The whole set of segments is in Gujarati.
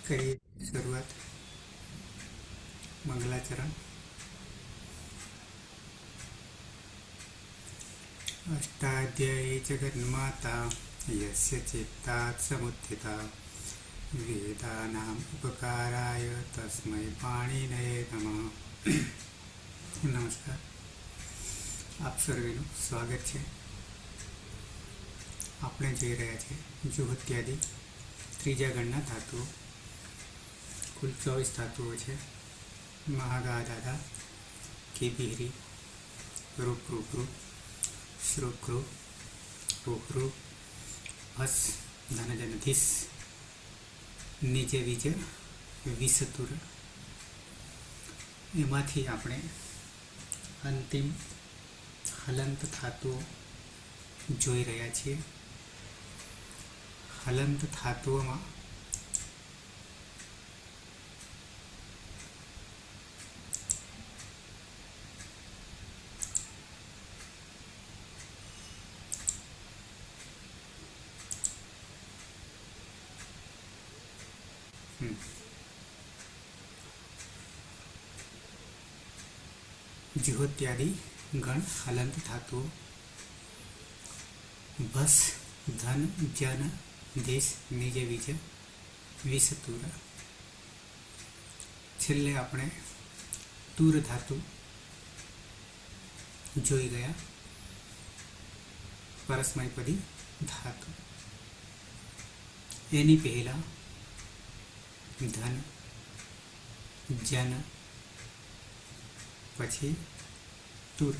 કરીએ શરૂઆત. મંગલાચરણ. અષ્ટાધ્યાયી જગન્માતા યસ્ય ચિત્તાत् સમુત્થિતા વેદાનામ ઉપકારાય તસ્મૈ પાણિનયે નમઃ. નમસ્કાર, આપ સર્વેનું સ્વાગત છે. આપણે જોઈ રહ્યા છીએ જુહોત્યાદિ ત્રીજા ગણના ધાતુઓ. કુલ 24 ધાતુઓ છે. મહાગાધાધા, કિબિરી, રૂપરૂપરૂ, શ્રુકૃ, રૂહૃ, હસ, ધનજનધીસ, નિજ વિજ, વિસતુર. એમાંથી આપણે અંતિમ હલંત ધાતુઓ જોઈ રહ્યા છીએ. હલંત ધાતુઓમાં જુહોત્યાદિ ગણ હલંત ધાતુઓ ભસ, ધન, જન, દેશ, નિજ વિજ, વિસતુર. છેલ્લે આપણે તુર ધાતુ જોઈ ગયા. પરસ્મયપદી ધાતુ. એની પહેલા ધન, જન, પછી તુર.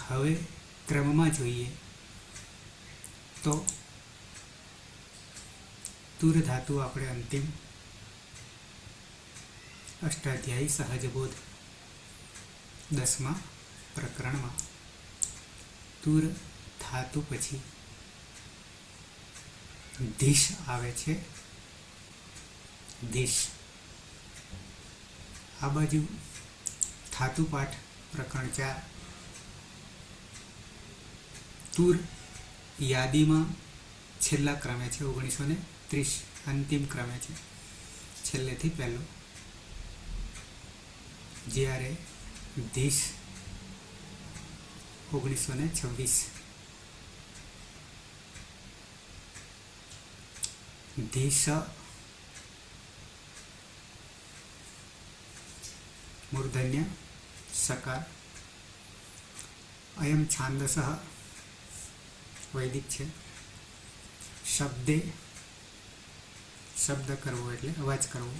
હવે ક્રમમાં જોઈએ તો તુર ધાતુ આપણે અંતિમ અષ્ટાધ્યાયી સહજબોધ 10મા પ્રકરણમાં તુર ધાતુ પછી ધીશ આવે છે. ધીશ. આ બાજુ ધાતુ પાઠ પ્રકરણ 4 તુર યાદીમાં છેલ્લા ક્રમે છે. 1930 અંતિમ ક્રમે છે, છેલ્લેથી પહેલો. જ્યારે ધીશ 1926. ધીશ મૂર્ધન્ય સકાર. અયમ છાંદસ વૈદિક છે. શબ્દે શબ્દ કરવો એટલે અવાજ કરવો.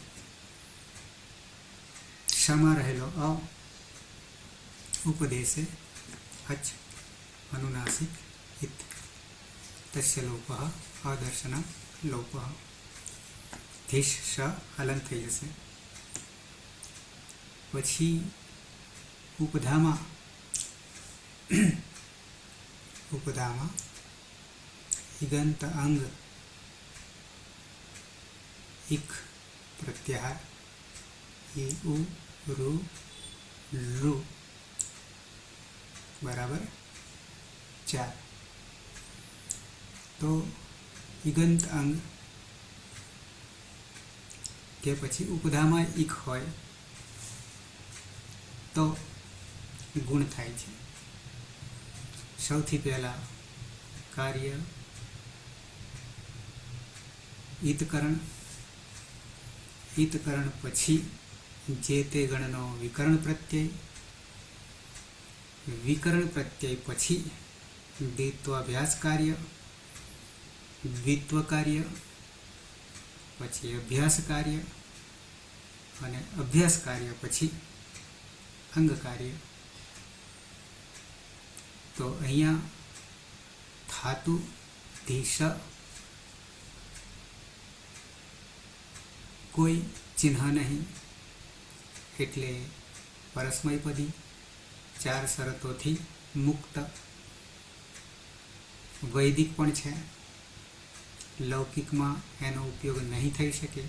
ક્ષમાં રહેલો અ ઉપદેશે અચ અનુનાસિક ઇત તસ્ય લોપઃ અદર્શન લોપઃ. ધીશ શ હલન થઈ જશે. પછી ઉપધામાં ઇગંત અંગ ઇક પ્રત્યાહાર ઇ ઉ રુ લુ બરાબર 4. તો ઇગંત અંગ કે પછી ઉપધામાં ઇક હોય તો ગુણ થાય છે. સૌથી પહેલા કાર્ય ઈતકરણ. ઈતકરણ પછી જે તે ગણનો વિકરણ પ્રત્યય. વિકરણ પ્રત્યય પછી દ્વિત્વાભ્યાસ કાર્ય, દ્વિત્વ કાર્ય, પછી અભ્યાસ કાર્ય, અને અભ્યાસ કાર્ય પછી અંગ કાર્ય. તો અહીંયા ધાતુ ધીશ કોઈ ચિહ્ન નહીં, એટલે પરસ્મયપદી 4 શરતોથી મુક્ત. વૈદિક પણ છે. લૌકિકમાં એનો ઉપયોગ નહીં થઈ શકે.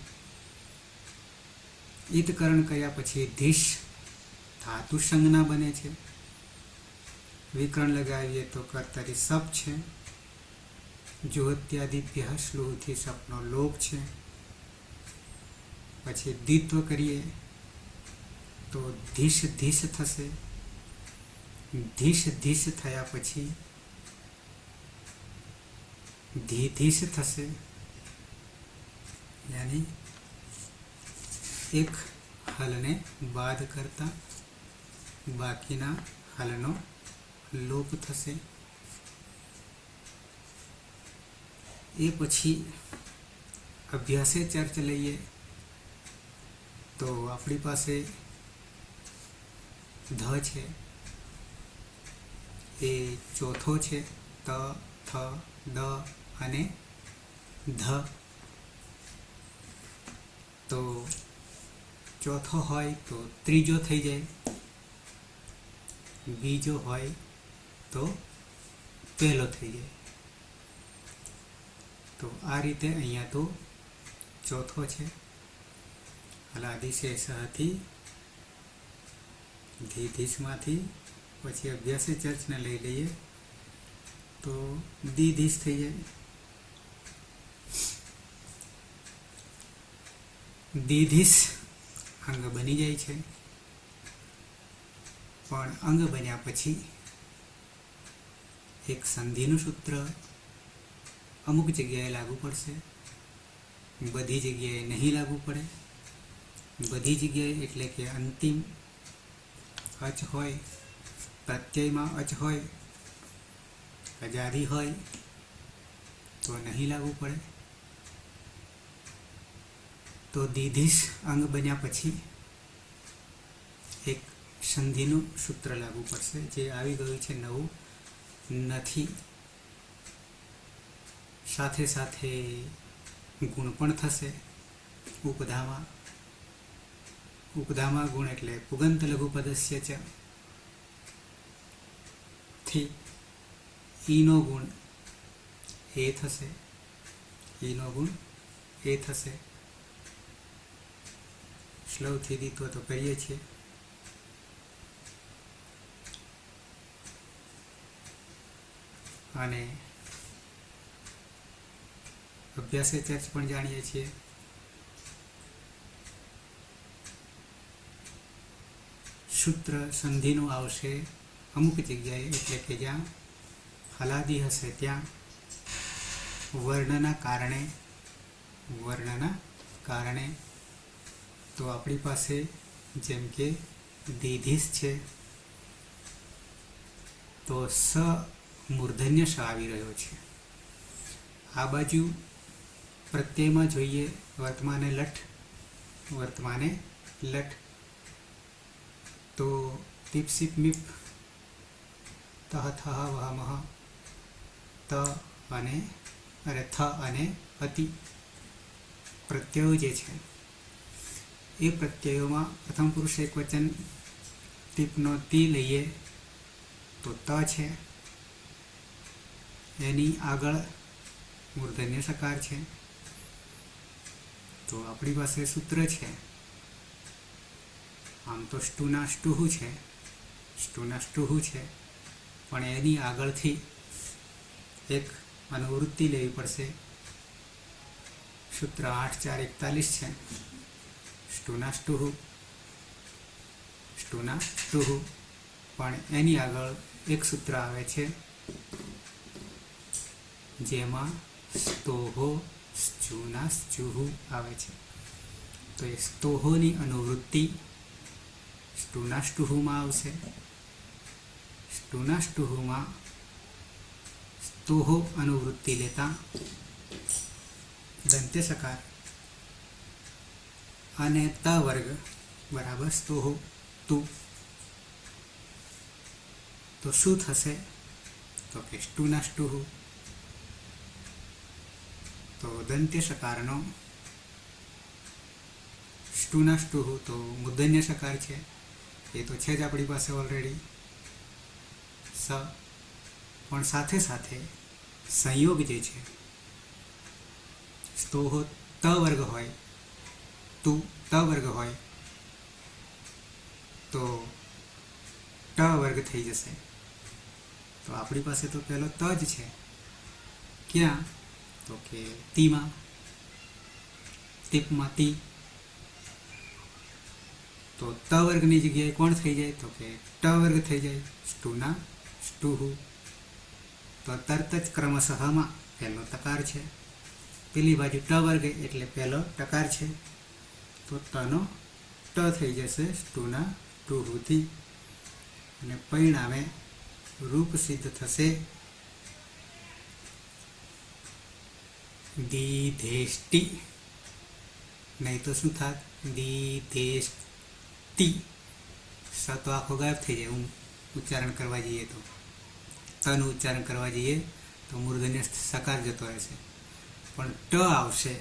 ઈતકરણ કર્યા પછી ધીશ ધાતુ સંજ્ઞા બને છે. વિકરણ લગાવીએ તો કર્તરી સપ છે. જ્યોત્યાદિભ્ય શ્લુથી સપનો લોપ છે. પછી દ્વિત્વ કરીએ તો ધીશ ધીશ થશે. ધીશ ધીશ થયા પછી ધીધીશ થશે. યાની એક હલને બાદ કરતા બાકીના હલનો લોપ થશે. એ પછી અભ્યાસે ચર્ચ લઈએ તો આપણી પાસે ધ છે એ ચોથો છે. ત, થ, દ અને ધ. તો ચોથો હોય તો ત્રીજો થઈ જાય, બીજો હોય તો પહેલો થઈ જાય. તો આ રીતે અહીંયા તો ચોથો છે. હલાદિશેષથી ધીધીશમાંથી પછી અભ્યાસે ચર્ચને લઈ લઈએ તો દીધીશ થઈ જાય. દીધીશ અંગ બની જાય છે, પણ અંગ બન્યા પછી એક સંધિનું સૂત્ર અમુક જગ્યાએ લાગુ પડશે, બધી જગ્યાએ નહીં લાગુ પડે. બધી જગ્યાએ એટલે કે અંતિમ અચ હોય, પ્રત્યયમાં અચ હોય, અજાદી હોય તો નહીં લાગુ પડે. તો દીધીશ અંગ બન્યા પછી એક સંધિનું સૂત્ર લાગુ પડશે, જે આવી ગયું છે નવું. નથી સાથે સાથે ગુણ પણ થશે ઉપધામાં. ઉપધામાં ગુણ એટલે પુગંત લઘુપદસ્ય ચ થી ઈનો ગુણ એ થશે. ઈનો ગુણ એ થશે. શ્લોકથી દીધો તો કરીએ છીએ. અને અભ્યાસે ચર્ચ પણ જાણીએ છીએ. સૂત્ર સંધિનું આવશે અમુક જગ્યાએ, એટલે કે જ્યાં હલાદી હશે ત્યાં વર્ણના કારણે. તો આપણી પાસે જેમ કે દીધીશ છે તો સ મૂર્ધન્ય શ આવી રહ્યો છે. આ બાજુ પ્રત્યયમાં જોઈએ વર્તમાને લટ. તો તીપ્સિપ મિપ તહ થહ વહમહ ત અને થ અને અતિ પ્રત્યયો જે છે એ પ્રત્યયોમાં પ્રથમ પુરુષ એકવચન ટીપનો તી લઈએ તો ત છે, એની આગળ મૂર્ધન્ય સકાર છે. તો આપણી પાસે સૂત્ર છે, આમ તો સ્ટુના સ્ટુહુ છે, પણ એની આગળથી એક અનુવૃત્તિ લેવી પડશે. સૂત્ર 8-4-41 છે. સ્ટુના સ્ટુહુ, પણ એની આગળ એક સૂત્ર આવે છે જેમાં સ્તોહો સ્ચુના સ્ચુહુ આવે છે. તો એ સ્તોહોની અનુવૃત્તિ સ્ટુના સ્ટુહુમાં આવશે. સ્ટુના સ્ટુહુમાં સ્તોહો અનુવૃત્તિ લેતા દંત્ય સકાર અને ત વર્ગ બરાબર સ્તોહો તુ. તો શું થશે? તો કે સ્ટુના સ્ટુહુ. તો દંત્ય સકારનો સ્ટુના સ્ટુહુ તો મૂર્ધન્ય સકાર છે, એ તો છે જ આપણી પાસે ઓલરેડી. સ પણ સાથે સાથે સંયોગ જે છે, સ્તોહો ત વર્ગ હોય, તુ ત વર્ગ હોય તો ટ વર્ગ થઈ જશે. તો આપણી પાસે તો પહેલો ત જ છે, ક્યાં? તો કે તીમાં, તીપમાં તી. તો ત વર્ગની જગ્યાએ કોણ થઈ જાય? તો કે ટ વર્ગ થઈ જાય. સ્ટુના સ્ટુહુ. તો તરત જ ક્રમશઃમાં પહેલો તકાર છે, પેલી બાજુ ટ વર્ગ એટલે પહેલો ટકાર છે, તો તનો ટ થઈ જશે સ્ટુના ટુહુથી, અને પરિણામે રૂપ સિદ્ધ થશે દીધેષ્ટિ. નહીં તો શું થાત? દીધેષ્ટિ. સ તો આખો ગાયબ થઈ જાય ઉચ્ચારણ કરવા જઈએ તો. તનું ઉચ્ચારણ કરવા જઈએ તો મૂર્ધન્ય સકાર જતો રહેશે, પણ ટ આવશે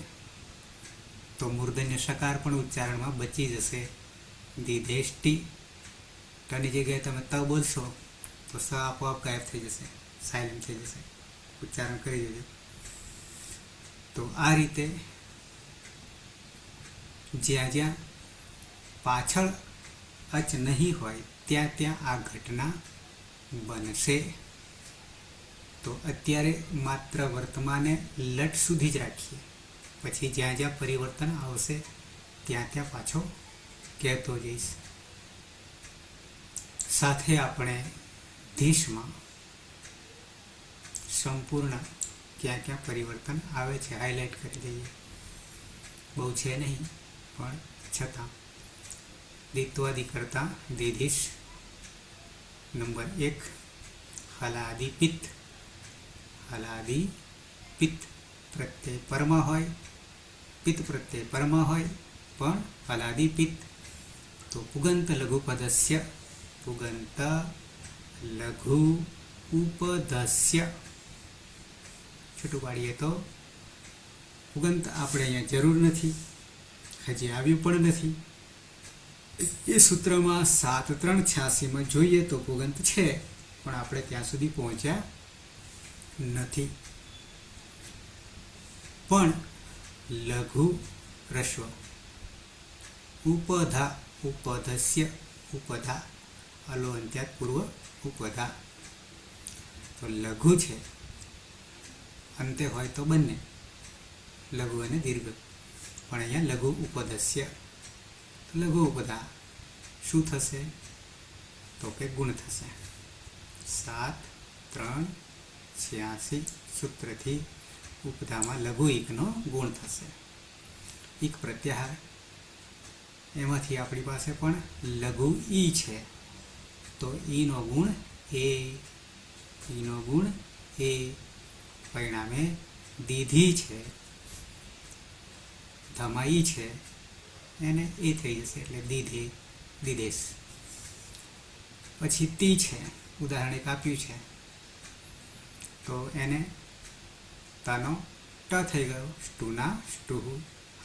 તો મૂર્ધન્ય સકાર પણ ઉચ્ચારણમાં બચી જશે. દીધેષ્ટિ. ટની જગ્યાએ તમે ત બોલશો તો સ આપોઆપ ગાયબ થઈ જશે, સાયલેન્ટ થઈ જશે. ઉચ્ચારણ કરી દેજો. તો આ રીતે જ્યાં જ્યાં પાછળ અચ નહીં હોય ત્યાં ત્યાં આ ઘટના બનશે. તો અત્યારે માત્ર વર્તમાને લટ સુધી જ રાખીએ, પછી જ્યાં જ્યાં પરિવર્તન આવશે ત્યાં ત્યાં પાછો કહેતો જઈશ. સાથે આપણે ધીશમાં સંપૂર્ણ ક્યાં ક્યાં પરિવર્તન આવે છે હાઇલાઇટ કરી દઈએ. બહુ છે નહીં, પણ છતાં દ્વિત્વાદી કરતા દીધીશ. નંબર 1 હલાદી પિત્ત. હલાદી પિત્ત પ્રત્યય પરમા હોય, પિત્ત પ્રત્યય પરમા હોય, પણ હલાદી પિત્ત. તો પુગંત લઘુપદસ્ય, પુગંત લઘુ ઉપદસ્ય. છૂટું પાડીએ તો પુગંત આપણે અહીંયા જરૂર નથી, હજી આવ્યું પણ નથી. એ સૂત્રમાં 7-3-86 જોઈએ તો પુગંત છે, પણ આપણે ત્યાં સુધી પહોંચ્યા નથી. પણ લઘુ રસ્વ ઉપધા, ઉપધસ્ય, ઉપધા, અલો અંત્યાત પૂર્વ ઉપધા. તો લઘુ છે, અંતે હોય તો બંને લઘુ અને દીર્ઘ, પણ અહીંયા લઘુ ઉપદસ્ય. લઘુ ઉપધા શું થશે? તો કે ગુણ થશે. 7-3-86 સૂત્રથી ઉપધામાં લઘુ ઈકનો ગુણ થશે. ઈક પ્રત્યાહાર, એમાંથી આપણી પાસે પણ લઘુ ઈ છે, તો ઈનો ગુણ એ, ઈનો ગુણ એ. પરિણામે દીધી છે, ધમાઈ છે, એને એ થઈ જશે એટલે દીધે, દીદેશ. પછી તી છે, ઉદાહરણ એક આપ્યું છે, તો એને તાનો ટ થઈ ગયો, સ્ટુના સ્ટુહુ.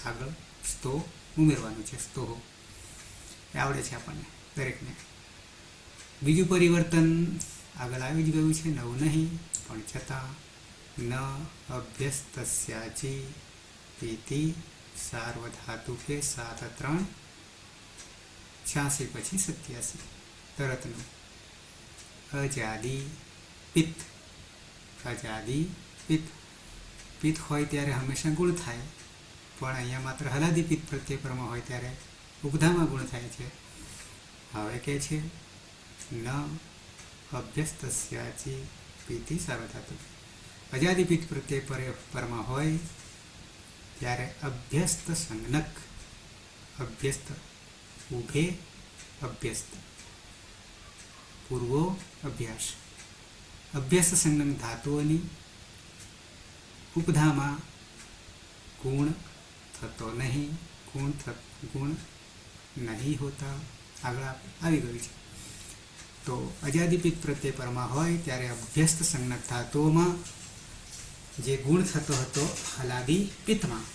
આગળ સ્તો ઉમેરવાનું છે, સ્તોહો. એ આવડે છે આપણને દરેકને. બીજું પરિવર્તન આગળ આવી જ ગયું છે, નવું નહીં, પણ છતાં ન અભ્યસ્તસ્યાચી પીતિ સાર્વધાતુકે 7-3-86 પછી 87 તરતનું અજાદી પિત્ત. અજાદી પિત્ત. પિત્ત હોય ત્યારે હંમેશા ગુણ થાય, પણ અહીંયા માત્ર હલાદી પિત્ત પ્રત્યય પરમા હોય ત્યારે ઉપધામાં ગુણ થાય છે. હવે કે છે ન અભ્યસ્તસ્યાચી પીતિ સાર્વધાતુકે. અજાદી પિત્ત પ્રત્યય પરમાં હોય ત્યારે અભ્યસ્ત સંજ્ઞક, અભ્યસ્ત ઉભે અભ્યસ્ત, પૂર્વો અભ્યાસ. અભ્યસ્ત સંજ્ઞક ધાતુઓની ઉપધામાં ગુણ થતો નહીં, ગુણ નહીં હોતા. આગળ આવી ગયું છે. તો અજાદિપિત્ત પ્રત્યય પરમાં હોય ત્યારે અભ્યસ્ત સંજ્ઞક ધાતુઓમાં જે ગુણ થતો હતો હલાદી પિત્તમાં,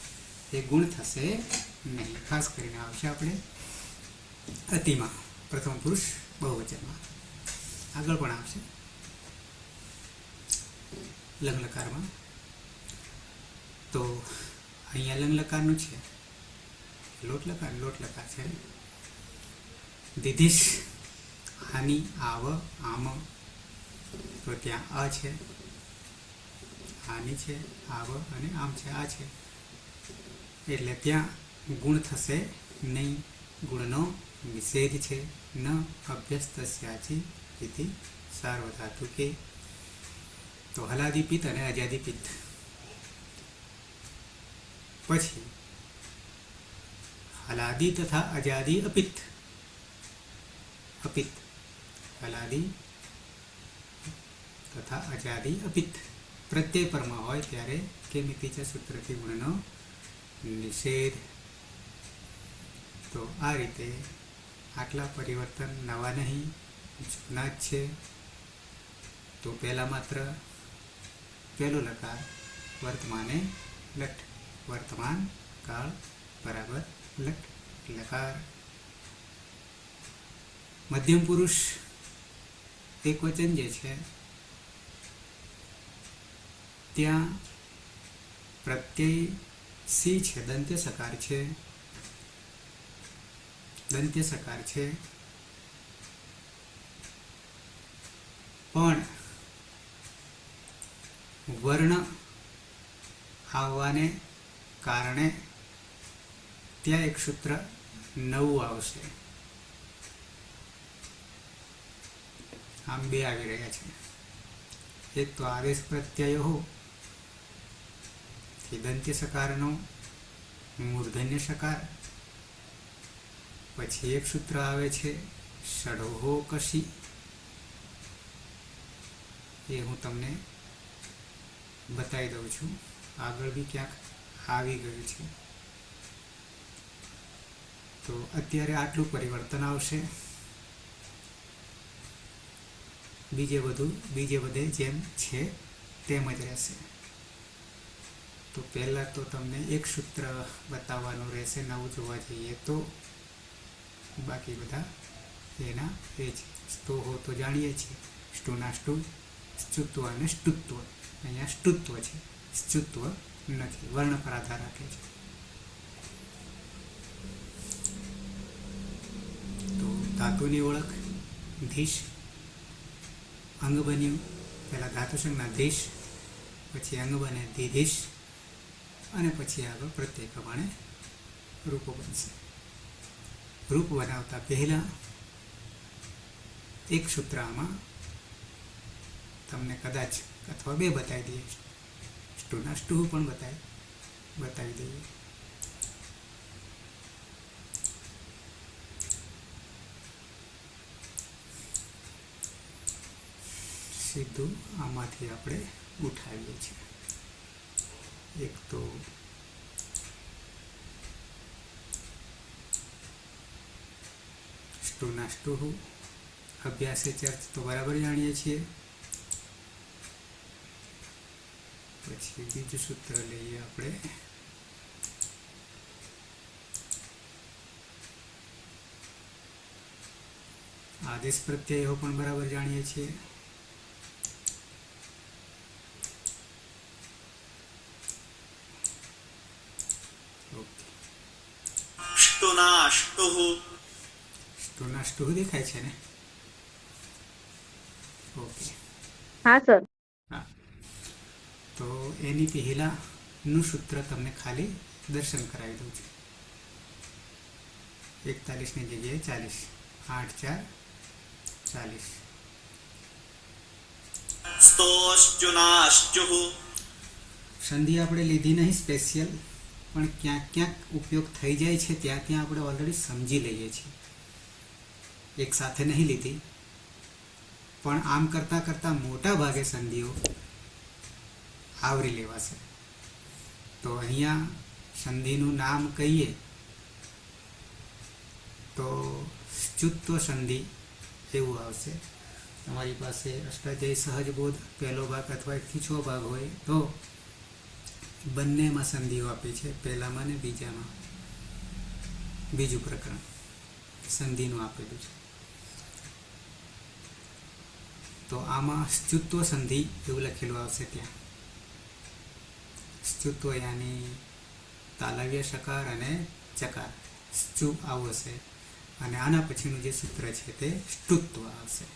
એ ગુણ થશે નહીં. ખાસ કરીને આવશે આપણે અતિમાં, પ્રથમ પુરુષ બહુવચનમાં. આગળ પણ આવશે લંગલકારમાં. તો અહીંયા લંગલકારનું છે, લોટલકાર છે. દીધીશ, આની, આવ, આમ, તો ત્યાં અ છે, આની છે, આવ અને આમ છે, આ છે, એટલે ત્યાં ગુણ થશે નહીં. ગુણનો નિષેધ છે. ન અભ્યસ્તસ્યાચી ઇતિ સાર્વધાતુકે. તો હલાદિપિત્ત અને અજાદિપિત્ત. પછી હલાદી તથા અજાદી અપિત્ત. અપિત્ત હલાદી તથા અજાદી અપિત્ત પ્રત્યય પરમાં હોય ત્યારે કેમિતિ છે સૂત્રથી ગુણનો નિષેધ. તો આ રીતે આટલા પરિવર્તન નવા નહીં, જૂના જ છે. તો પહેલાં માત્ર પહેલો લકાર વર્તમાને લટ, વર્તમાન કાળ બરાબર લટ લકાર. મધ્યમ પુરુષ એકવચન જે છે ત્યાં પ્રત્યય સી છે, દંત્ય સકાર છે. દંત્ય સકાર છે, પણ વર્ણ આવવાને કારણે ત્યાં એક સૂત્ર નવું આવશે. આમ બે આવી રહ્યા છે. એક તો આદેશ પ્રત્યય દંત્ય સકારનો મૂર્ધન્ય સકાર. પછી એક સૂત્ર આવે છે ષડ્હો કશી. એ હું તમને બતાવી દઉં છું. આગળ બી ક્યાંક આવી ગયું છે. તો અત્યારે આટલું પરિવર્તન આવશે. બીજે બધે જેમ છે તેમ જ રહેશે. તો પહેલાં તો તમને એક સૂત્ર બતાવવાનું રહેશે નવું જોવા જઈએ તો. બાકી બધા એના એ જ સ્તો હો તો જાણીએ છીએ. સ્ટુના સ્ટુ, સ્તુત્વ અને સ્તુત્વ. અહીંયા સ્તુત્વ છે, સ્તુત્વ નથી. વર્ણ પર આધાર રાખે છે. તો ધાતુની ઓળખ ધીશ, અંગ બન્યું. પહેલાં ધાતુ સંજ્ઞા ધીશ, પછી અંગ બને દીધીશ, અને પછી આગળ પ્રત્યય પ્રમાણે રૂપો બનશે. રૂપ બનાવતા પહેલાં એક સૂત્ર આમાં તમને કદાચ અથવા બે બતાવી દઈએ. સ્ટુના સ્ટુ પણ બતાવી દઈએ. સીધું આમાંથી આપણે ઉઠાવીએ છીએ. એક તો સ્ટુના સ્ટુ અભ્યાસે ચર્ચ તો બરાબર જાણીએ છીએ. પછી બીજું સૂત્ર લઈએ આપણે આદેશ પ્રત્યયો પણ બરાબર જાણીએ છીએ. સ્ટુના સ્ટુ દેખાય છે ને? ઓકે, હા સર. હા, તો એની પહેલાંનું સૂત્ર તમને ખાલી દર્શન કરાવી દઉં છું. 41ની જગ્યાએ 40. 8 4 40. સંધિ આપણે લીધી નહીં સ્પેશિયલ, પણ ક્યાંક ક્યાંક ઉપયોગ થઈ જાય છે. ત્યાં ત્યાં આપણે ઓલરેડી સમજી લઈએ છીએ. એક સાથે નહીં લીધી, પણ આમ કરતાં કરતાં મોટા ભાગે સંધિઓ આવરી લેવાશે. તો અહીંયા સંધિનું નામ કહીએ તો સ્તુત્વ સંધિ એવું આવશે. તમારી પાસે અષ્ટાધ્યાયી સહજબોધ પહેલો ભાગ અથવા 1 થી 6 ભાગ હોય તો બંનેમાં સંધિઓ આપી છે. પહેલામાં ને બીજામાં બીજું પ્રકરણ સંધિનું આપેલું છે. તો આમાં સ્તુત્વ સંધિ એવું લખેલું આવશે. ત્યાં સ્તુત્વ યાની તાલવ્ય સકાર અને ચકાર, સ્ચુ આવું હશે. અને આના પછીનું જે સૂત્ર છે તે સ્તુત્વ આવશે.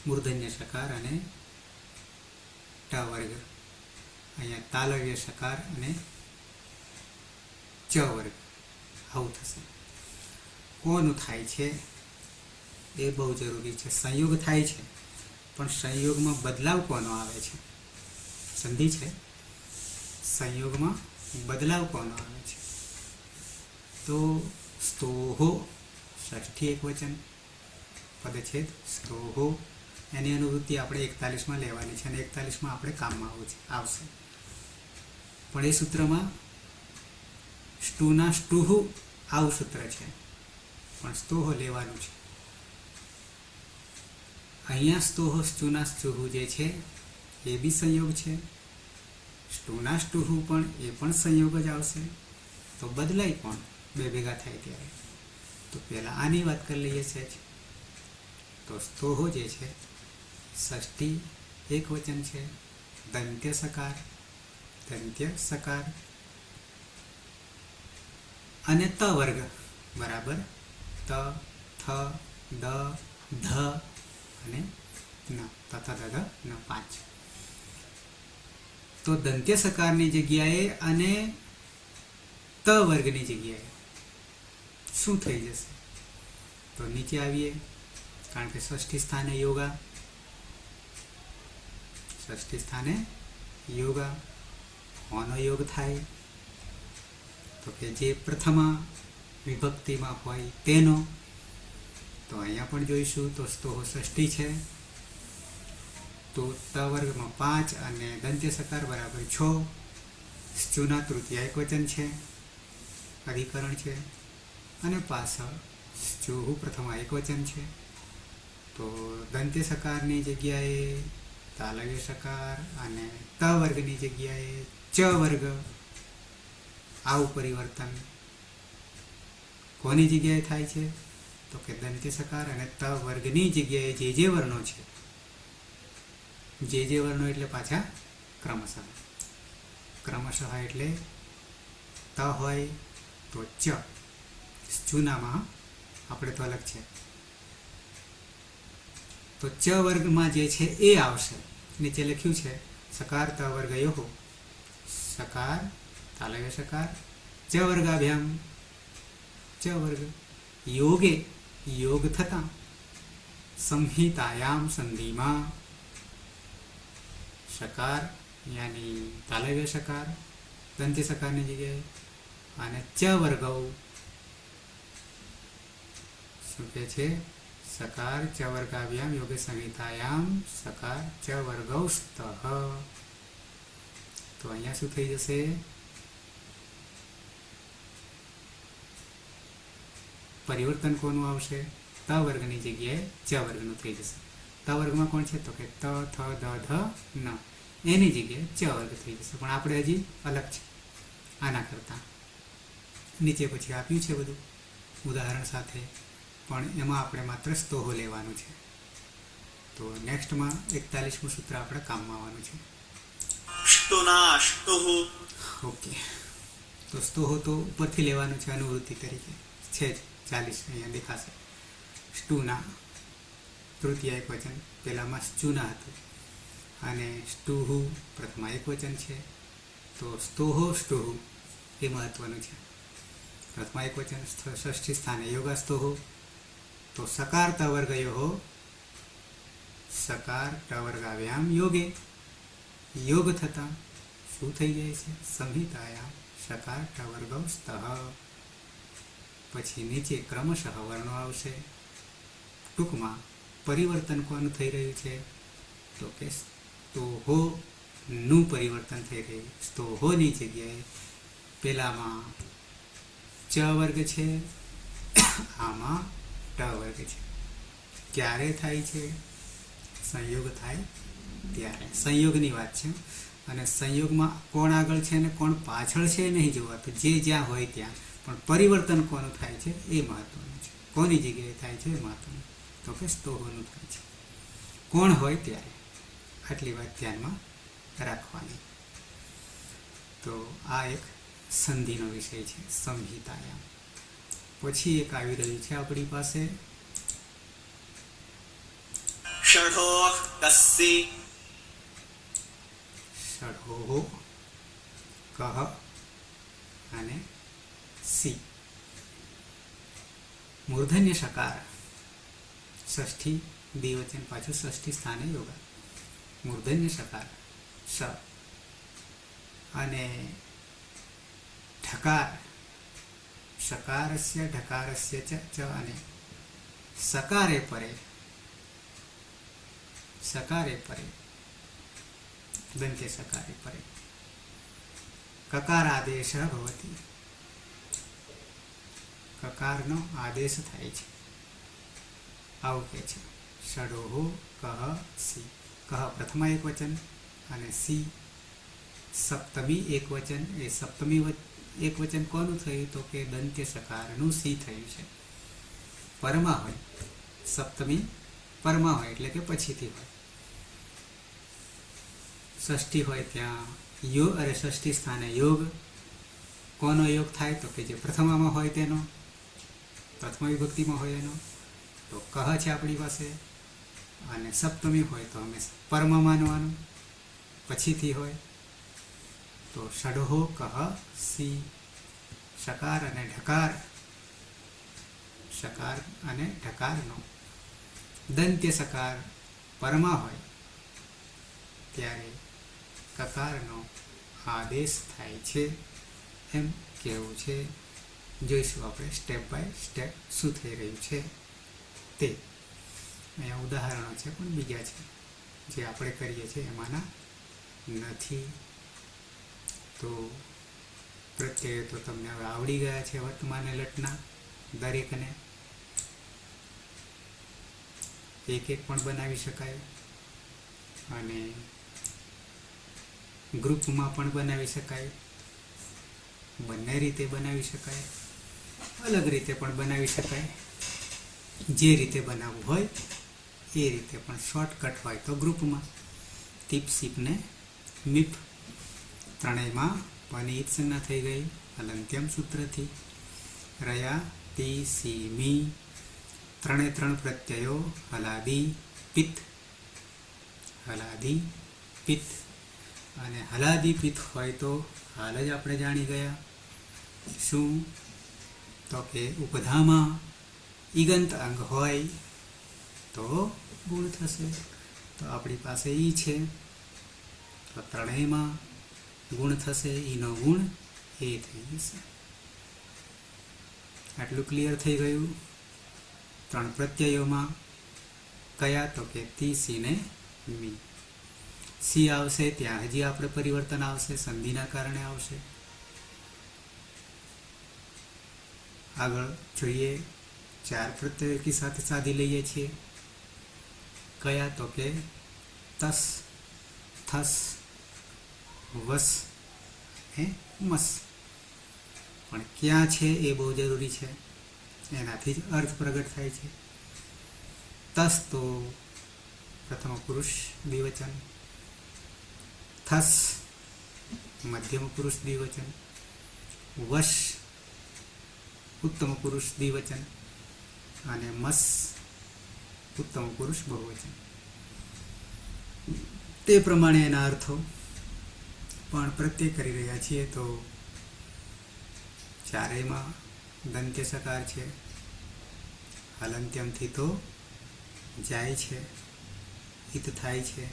મૂર્ધન્ય સકાર અને ટ વર્ગ અહીંયા તાલવ્ય સકાર અને ચ વર્ગ આવું થશે. કોનું થાય છે એ બહુ જરૂરી છે. સંયોગ થાય છે પણ સંયોગમાં બદલાવ કોનો આવે છે? સંધિ છે, સંયોગમાં બદલાવ કોનો આવે છે? તો સ્તોહો ષષ્ઠી એકવચન પદછેદ સ્તોહો, એની અનુવૃત્તિ આપણે 41માં લેવાની છે અને 41માં આપણે કામમાં આવશે. પણ એ સૂત્રમાં સ્ટુના સ્ટુહુ આવું સૂત્ર છે પણ સ્તોહો લેવાનું છે. અહીંયા સ્તોહો સ્ટુના સ્ટુહુ જે છે એ બી સંયોગ છે, સ્ટુના સ્ટુહુ પણ એ પણ સંયોગ જ આવશે. તો બદલાય કોણ બે ભેગા થાય ત્યારે? તો પહેલાં આની વાત કરી લઈએ છે. તો સ્તોહો જે છે ષષ્ઠી એકવચન છે, દંત્ય સકાર અને ત વર્ગ બરાબર ત, થ, દ, ધ અને ન, તથ દ ન 5. તો દંત્ય સકારની જગ્યાએ અને ત વર્ગની જગ્યાએ શું થઈ જશે? તો નીચે આવીએ, કારણ કે ષષ્ઠી સ્થાને યોગા કોનો યોગ થાય? તો કે જે પ્રથમ વિભક્તિમાં હોય તેનો. તો અહીંયા પણ જોઈશું. તો સ્તોહો ષષ્ઠી છે તો ત વર્ગમાં 5 અને દંત્ય સકાર બરાબર 6. સ્ચુના તૃતીય એકવચન છે, અધિકરણ છે અને પાછળ સ્ચુહુ પ્રથમ એકવચન છે. તો દંત્ય સકારની જગ્યાએ તાલવ્ય સકાર અને ત વર્ગની જગ્યાએ ચ વર્ગ, આવું પરિવર્તન કોની જગ્યાએ થાય છે? તો કે દંત્ય સકાર અને ત વર્ગની જગ્યાએ જે વર્ણો છે, જે વર્ણો એટલે પાછા ક્રમશઃ એટલે ત હોય તો ચ, ચૂનામાં આપણે તો અલગ છે. તો ચ વર્ગમાં જે છે એ આવશે. નીચે લખ્યું છે સકાર ત વર્ગ યોહો, સકાર તાલવ્ય સકાર ચ વર્ગાભ્યામ ચ વર્ગ યોગે યોગ થતા સંહિતાયામ સંધિમાં સકાર યાની તાલવ્ય સકાર દંત્ય સકારની જગ્યાએ અને ચ વર્ગ શું કહે છે? સકાર ચ વર્ગાભ્યામ યોગે સંહિતાયામ સકાર ચ વર્ગૌસ્તઃ. તો અહીંયા શું થઈ જશે? પરિવર્તન કોનું આવશે? ત વર્ગની જગ્યાએ ચ વર્ગનું થઈ જશે. ત વર્ગમાં કોણ છે? તો કે ત, થ, દ, ધ, ન, એની જગ્યાએ ચ વર્ગ થઈ જશે. પણ આપણે હજી અલગ છે આના કરતાં. નીચે પછી આપ્યું છે બધું ઉદાહરણ સાથે, પણ એમાં આપણે માત્ર સ્તોહો લેવાનું છે. તો નેક્સ્ટમાં 41મું સૂત્ર આપણે કામમાં આવવાનું છે. ઓકે, તો સ્તોહો તો ઉપરથી લેવાનું છે અનુવૃત્તિ તરીકે છે જ 40 અહીંયા દેખાશે. સ્ટુના તૃતીય એકવચન, પહેલામાં સ્ચુના હતું અને સ્ટુહુ પ્રથમા એકવચન છે. તો સ્તોહો સ્ટુહુ એ મહત્વનું છે. પ્રથમા એકવચન ષષ્ઠી સ્થાને યોગાસ્તોહો. તો સકાર ત વર્ગયોહો, સકાર ટ વર્ગાભ્યામ યોગે, યોગ થતા શું થઈ જાય છે? સંહિતાયામ સકાર ટ વર્ગૌસ્તઃ. પછી નીચે ક્રમશઃ વર્ણો આવશે. ટૂંકમાં પરિવર્તન કોનું થઈ રહ્યું છે? તો કે સ્તોહો નું પરિવર્તન થઈ રહ્યું. સ્તોહોની જગ્યાએ પેલામાં ચ વર્ગ છે, આમાં ટ વર્ગ છે. ક્યારે થાય છે? સંયોગ થાય ત્યારે. સંયોગની વાત છે અને સંયોગમાં કોણ આગળ છે અને કોણ પાછળ છે નહીં જોવાતું, જે જ્યાં હોય ત્યાં. પણ પરિવર્તન કોનું થાય છે એ મહત્વનું છે. કોની જગ્યાએ થાય છે એ મહત્વનું. તો કે સ્તોહોનું થાય છે, કોણ હોય ત્યારે. આટલી વાત ધ્યાનમાં રાખવાની. તો આ એક સંધિનો વિષય છે, સંહિતાયામ. પછી એક આવી રહ્યું છે આપણી પાસે ષડ્હોહો, કહ અને સી. મૂર્ધન્ય સકાર ષષ્ઠી દ્વિવચન, પાછું ષષ્ઠી સ્થાને યોગા. મૂર્ધન્ય સકાર સ અને ઢકાર સકારસ્ય ઢકારસ્ય ચ અને સકારે પરે દંત્ય સકારે પરે કકાર આદેશ ભવતી. કકારનો આદેશ થાય છે, આવું કે છે. ષડોહો કહ સી. કહ પ્રથમા એક વચન અને સી સપ્તમી એક વચન. એ સપ્તમી એક વચન કોનું થયું? તો કે દંત્ય સકારનું સી થયું છે. પરમાં હોય, સપ્તમી પરમાં હોય એટલે કે પછીથી હોય. ષષ્ઠી હોય ત્યાં યોગ, અરે ષષ્ઠી સ્થાને યોગ. કોનો યોગ થાય? તો કે જે પ્રથમામાં હોય તેનો, પ્રથમ વિભક્તિમાં હોય એનો. તો કહ છે આપણી પાસે, અને સપ્તમી હોય તો હંમેશા પરમાં માનવાનું, પછીથી હોય. તો ષડહો કહ સી. સકાર અને ઢકાર, સકાર અને ઢકારનો દંત્ય સકાર પરમાં હોય ત્યારે કકારનો આદેશ થાય છે, એમ કહેવું છે. જોઈશું આપણે સ્ટેપ બાય સ્ટેપ શું થઈ રહ્યું છે તે. અહીંયા ઉદાહરણો છે પણ બીજા છે જે આપણે કરીએ છીએ એમાંના નથી. તો પ્રત્યય તો તમને હવે આવડી ગયા છે વર્તમાન લટના દરેકને. એક એક પણ બનાવી શકાય અને ગ્રુપમાં પણ બનાવી શકાય, બંને રીતે બનાવી શકાય, અલગ રીતે પણ બનાવી શકાય. જે રીતે બનાવવું હોય એ રીતે પણ. શોર્ટકટ હોય તો ગ્રુપમાં ટીપ સીપ ને મીપ ત્રણેયમાં પની ઈત સંજ્ઞા થઈ ગઈ હલંત્યમ સૂત્રથી. રયા તી સી મી ત્રણે ત્રણ પ્રત્યયો હલાદી પિત્ત, હલાદી પિત્ત. અને હલાદી પિત્ત હોય તો હાલ જ આપણે જાણી ગયા શું? તો કે ઉપધામાં ઈગંત અંગ હોય તો ગુણ થશે. તો આપણી પાસે ઈ છે તો ત્રણેયમાં ગુણ થશે. ઈનો ગુણ એ થઈ જશે. આટલું ક્લિયર થઈ ગયું. ત્રણ પ્રત્યયોમાં કયા? તો કે તી સી ને મી. સી આવશે ત્યાં હજી આપણે પરિવર્તન આવશે, સંધિના કારણે આવશે. આગળ જોઈએ. ચાર પ્રત્યયો એકી સાથે સાધી લઈએ છીએ. કયા? તો કે તસ, થસ, વસ એ મસ. પણ ક્યાં છે એ બહુ જરૂરી છે, એનાથી જ અર્થ પ્રગટ થાય છે. તસ તો પ્રથમ પુરુષ દ્વિવચન, થસ મધ્યમ પુરુષ દ્વિવચન, વશ ઉત્તમ પુરુષ દ્વિવચન અને મસ ઉત્તમ પુરુષ બહુવચન. તે પ્રમાણે એના અર્થો પણ પ્રત્યય કરી રહ્યા છીએ. તો ચારેયમાં દંત્ય સકાર છે. હલંત્યમથી તો જાય છે, હિત થાય છે,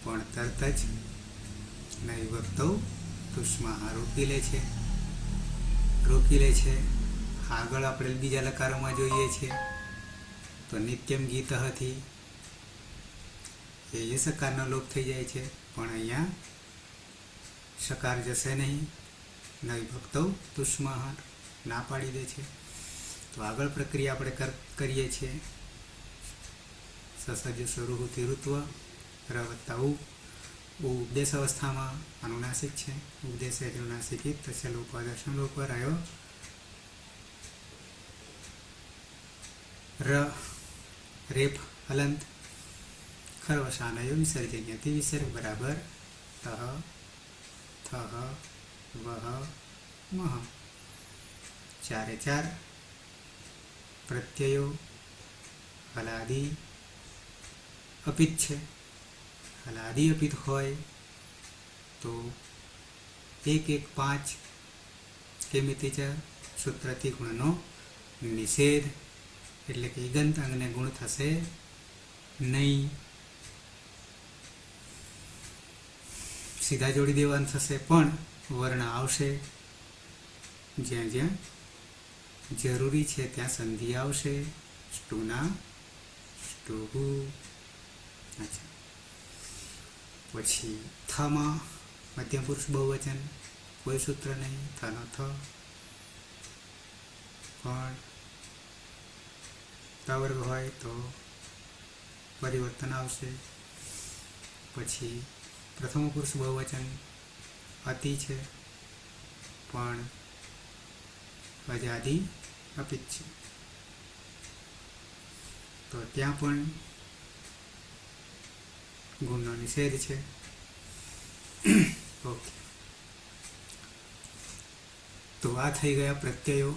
પણ તરત જ નૈવક્તૌ તુષ્મા રોકી લે છે. આગળ આપણે બીજા લકારોમાં જોઈએ છીએ તો નિત્યમ ગીત હતી એ સકારનો લોપ થઈ જાય છે, પણ અહીંયા સકાર જશે નહીં. નૈવક્તૌ તુષ્મા ના પાડી દે છે. તો આગળ પ્રક્રિયા આપણે કરીએ છીએ. સસજ સ્વરૂહ તિરુત્વ રવત્તા ઉપદેશ અવસ્થામાં અનુનાસિક છે. ઉપદેશ અનુનાસિક તસ્ય લોપ દર્શન લોપ રહ્યો. ર રેપ હલંત ખરવશાનયો વિસર્જન્યથી વિસર્ગ બરાબર તહ થહ વહ મહ. ચારે ચાર પ્રત્યયો હલાદી અપિત છે. હલાદી અપિત હોય તો 1 1 5 કેમિતિ ચ સૂત્રથી ગુણનો નિષેધ, એટલે કે ઈગંત અંગને ગુણ થશે નહીં. સીધા જોડી દેવાનું થશે, પણ વર્ણ આવશે. જ્યાં જ્યાં જરૂરી છે ત્યાં સંધિ આવશે. સ્ટુના સ્ટુહુ. અચ્છા, પછી થમાં મધ્યમ પુરુષ બહુવચન, કોઈ સૂત્ર નહીં, થનો થ. પણ તવર્ગ હોય તો પરિવર્તન આવશે. પછી પ્રથમ પુરુષ બહુવચન અતિ છે, પણ અજાદી અપિત છે, તો ત્યાં પણ ગુણનો નિષેધ છે. ઓકે, તો આ થઈ ગયા પ્રત્યયો.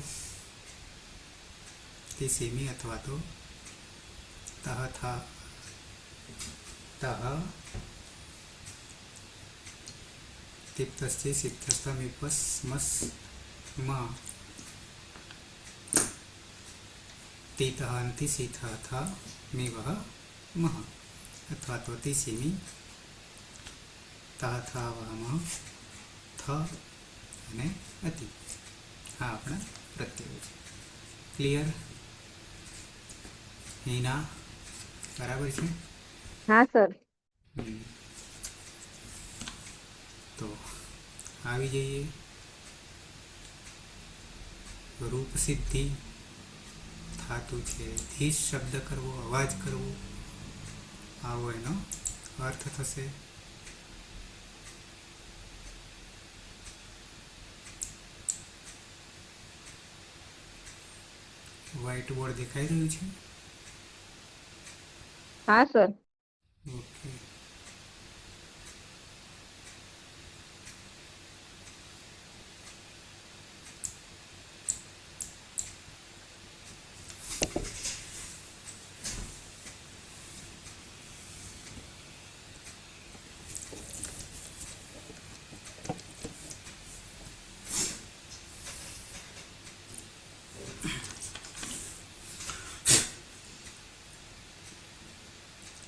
તે સેમી અથવા તો તહ થા તહ તિપ્તસ્થી સિદ્ધસ્તમિપસ મસ મ તિતઃ અંતિ સિથ થ મિવહ મહ, અથવા તો તિસીમી તહ થ વહ થ અને અતિ. આ આપણા પ્રત્યયો છે. ક્લિયર? હિના, બરાબર છે? હા સર. તો આવી જઈએ રૂપ સિદ્ધિ. થાતું છે ધીસ શબ્દ કરવો, અવાજ કરવો, આવો એનો અર્થ થશે. વ્હાઇટ બોર્ડ દેખાઈ રહ્યું છે? હા સર. ઓકે.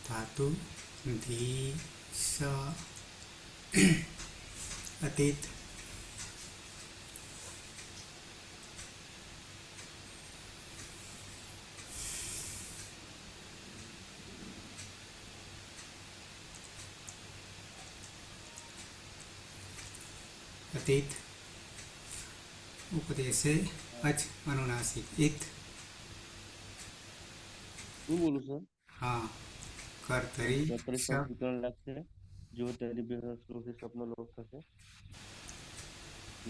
ધાતુ ધી સ અતીત. અતીત ઉપદેશે અચ અનુનાસિક ઇત. શું બોલું સર? હા, કર્તરી પરિશ્રમ વિકરણ લાગશે. જો તેની બે શ્લોકથી સપનો લોપ થશે.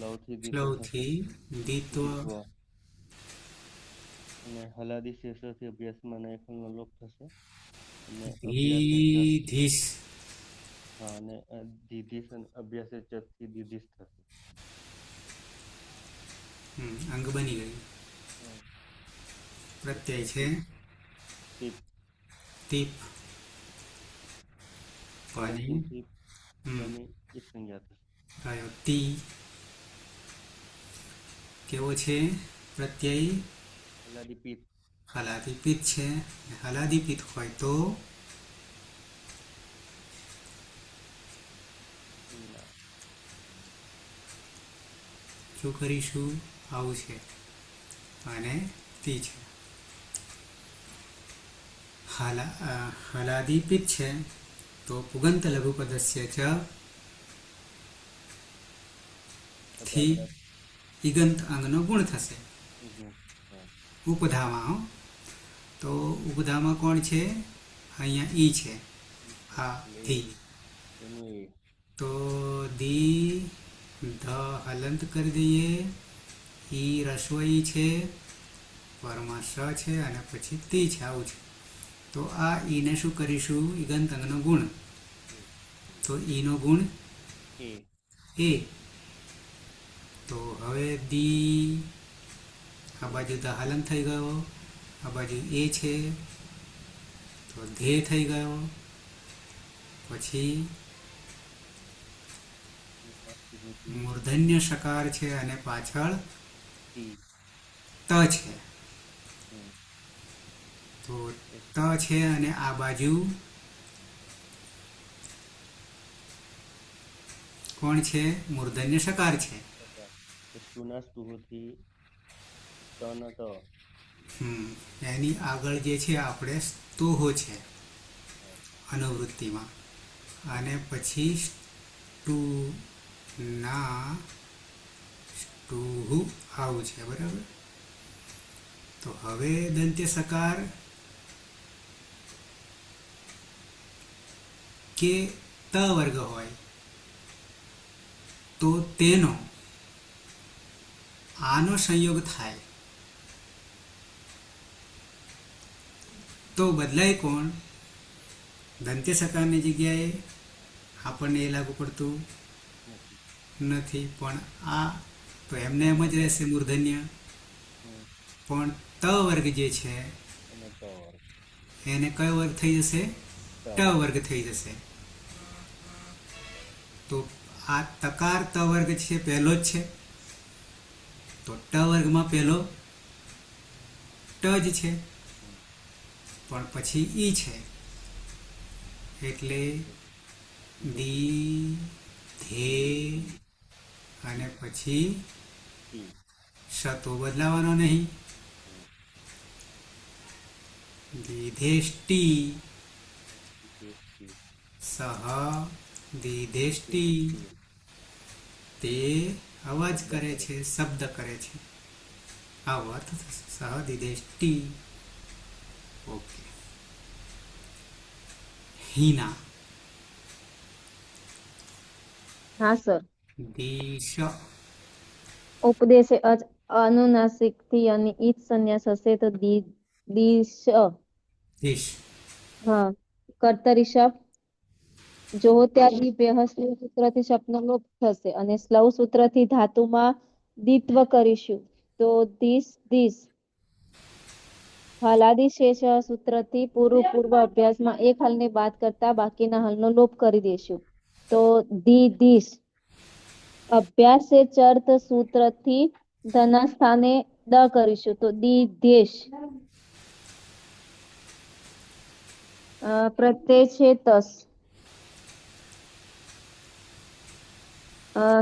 લવથી દીત્વ થશે. શ્લોથી દીત્વ દીત્વ. અને હલાદી શેષથી અભ્યાસમાં અને એકલનો લોપ થશે. અને અભ્યાસ ધીધીસ. હા, અને દીધીસ અને અભ્યાસ ચથી દીધીસ થશે. અંગ બની ગયું. પ્રત્યય છે ટીપ. તીપ. પાણી પંચમથી પની એક સંજ્ઞા થશે. રહ્યો તી. કેવો છે પ્રત્યય? હલાદી પિત્ત. હલાદીપિત છે. હલાદીપિત હોય તો ના. શું કરીશું? આવું છે અને તી છે. હલાદીપિત છે તો પુગંત લઘુપદસ્ય ચ થી ઈગંત અંગનો ગુણ થશે. ઉપધામાં તો ઉપધામાં કોણ છે? અહીંયા ઈ છે. હા, ધી. તો દી ધ હલંત કરી દઈએ. ઈ રસોઈ છે, પરમાં સ છે અને પછી તી છે. આવું છે. તો આ ઈને શું કરીશું? ઈગંત અંગનો ગુણ. તો ઈનો ગુણ એ. તો હવે દી, આ બાજુ ધ હલન થઈ ગયો, આ બાજુ એ છે તો ધે થઈ ગયો. પછી મૂર્ધન્ય સકાર છે અને પાછળ ટી ત છે. હમ તો ત છે અને આ બાજુ કોણ છે? મૂર્ધન્ય સકાર છે. સકાર તો સ્ટુના સ્ટુથી તન ત એની આગળ જે છે આપણે સ્તુહો છે હા અનુવૃત્તિમાં, અને પછી સ્ટુના સ્ટુહુ આવું છે, બરાબર. તો હવે દંત્ય સકાર કે ત વર્ગ હોય તો તેનો આનો સંયોગ થાય તો બદલાય કોણ? દંત્ય સકારની જગ્યાએ આપણને એ લાગુ પડતું નથી નથી, પણ આ તો એમને એમ જ રહેશે મૂર્ધન્ય. હમ પણ ત વર્ગ જે છે અને ત વર્ગ એને કયો વર્ગ થઈ જશે? ત ટ વર્ગ થઈ જશે. તો આ તકાર ત વર્ગ છે, પહેલો જ છે, તો ટ વર્ગમાં પહેલો ટ જ છે, હમ પણ પછી ઈ છે, એટલે દી ધે અને પછી ટી સ તો બદલાવાનો નહીં. હમ દીધેષ્ટી ટી સહ દીધેષ્ટી. તે અવાજ કરે છે, શબ્દ કરે છે, આવો અર્થ થશે. સહ દીધેષ્ટી. ઓકે. હિના હા સર. દિશ ઉપદેશે અજ અનુનાસિક થી અને ઈચ સંન્યાસ હશે તો દિશ. દિશ હા. કર્તરી શબ્દ જો ત્યાગી બેહસ્તી સૂત્રથી શબ્દનો લોપ થશે અને સ્લવ સૂત્રથી ધાતુમાં દિત્વ કરીશું તો દિશ. હલાદી શેષ સૂત્રથી પૂર્વ અભ્યાસમાં એક હલને બાદ કરતા બાકીના હલનો લોપ કરી દેશું તો દિશ. અભ્યાસ ચર્ત સૂત્રથી ધના સ્થાને દ કરીશું તો દિદેશ. પ્રત્યય છે તસ.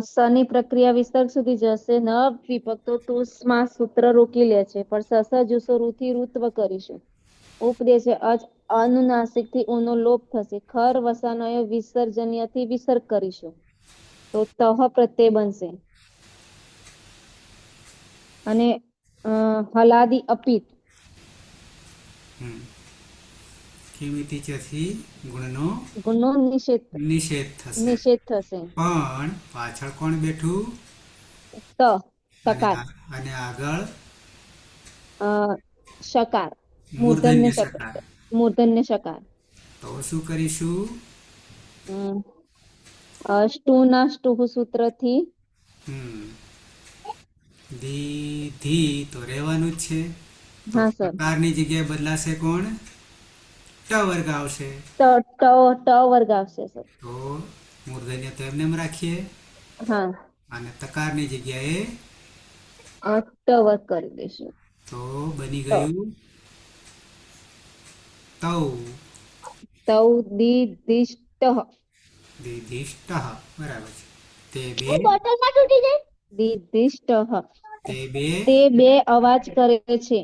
સની પ્રક્રિયા વિસર્ગ સુધી જશે ન વિભક્તો તુસમાં સૂત્ર રોકી લે છે, પણ સસ જુસો રૂથી ઋત્વ કરીશું. ઉપદેશ અનુનાસિક થી ઊનો લોપ થશે. ખર વસાનો વિસર્જનીય થી વિસર્ગ કરીશું તો તહ પ્રત્યય બનશે. અને હલાદી અપિત કિમિતિ ચથી ગુણનો ગુણનો નિષેધ થશે. નિષેધ થશે. પણ પાછળ કોણ બેઠું? અને સકાર અને આગળ શકાર મૂર્ધન્ય સકાર. મૂર્ધન્ય શકાર. તો શું કરીશું? સ્ટુના સ્ટુહ સૂત્રથી દીધી તો રહેવાનું જ છે, તો હા સર સકારની જગ્યાએ બદલાશે કોણ? ટ વર્ગ આવશે. ટ વર્ગ આવશે સર. તો મૂર્ધન્ય તો એમને એમ રાખીએ, હા. અને તકારની જગ્યાએ ટ વર્ગ કરી દઈશું. તો બની ત ગયું તૌ તૌ દિદિષ્ટ. દિધિષ્ટ. બરાબર છે. બોટલમાં તૂટી જાય. દિદિષ્ટ. તે બે અવાજ કરે છે.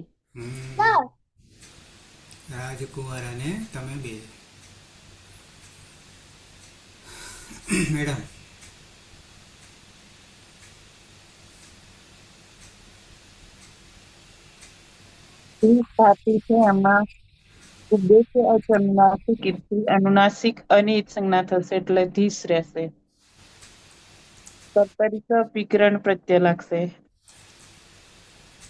રાજકુમાર અને તમે બે. મેડમ ધાતુ છે એમાં ઉદ્દેશ્ય અનુનાસિક અનુનાસિક અને ઈત સંજ્ઞા થશે એટલે ધીસ રહેશે. કર્તરિક વિકરણ પ્રત્યય લાગશે.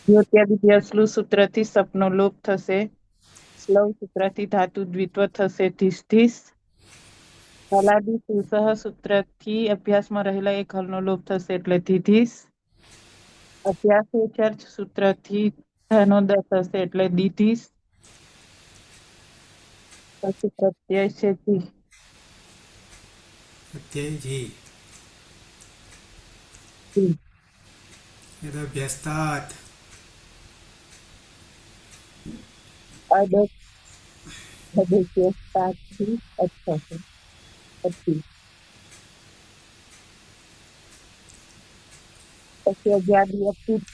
જો ત્યાં વિધ્યસલું સૂત્રથી સપનો લોપ થશે. સ્લવ સૂત્રથી ધાતુ દ્વિત્વ થશે ધીસ. હલાદી સુસહ સૂત્રથી અભ્યાસમાં રહેલા એક હલનો લોપ થશે એટલે ધીધીસ. અભ્યાસ ચર્ચ સૂત્રથી ધનો દ થશે એટલે દીધીસ. પછી પ્રત્યય છે જી. પ્રત્યય જી. ધી. એ તો વ્યસ્તાત. અડક ભદેશ્ય તાથી અચ્છા પછી પછી અજાદી અપીત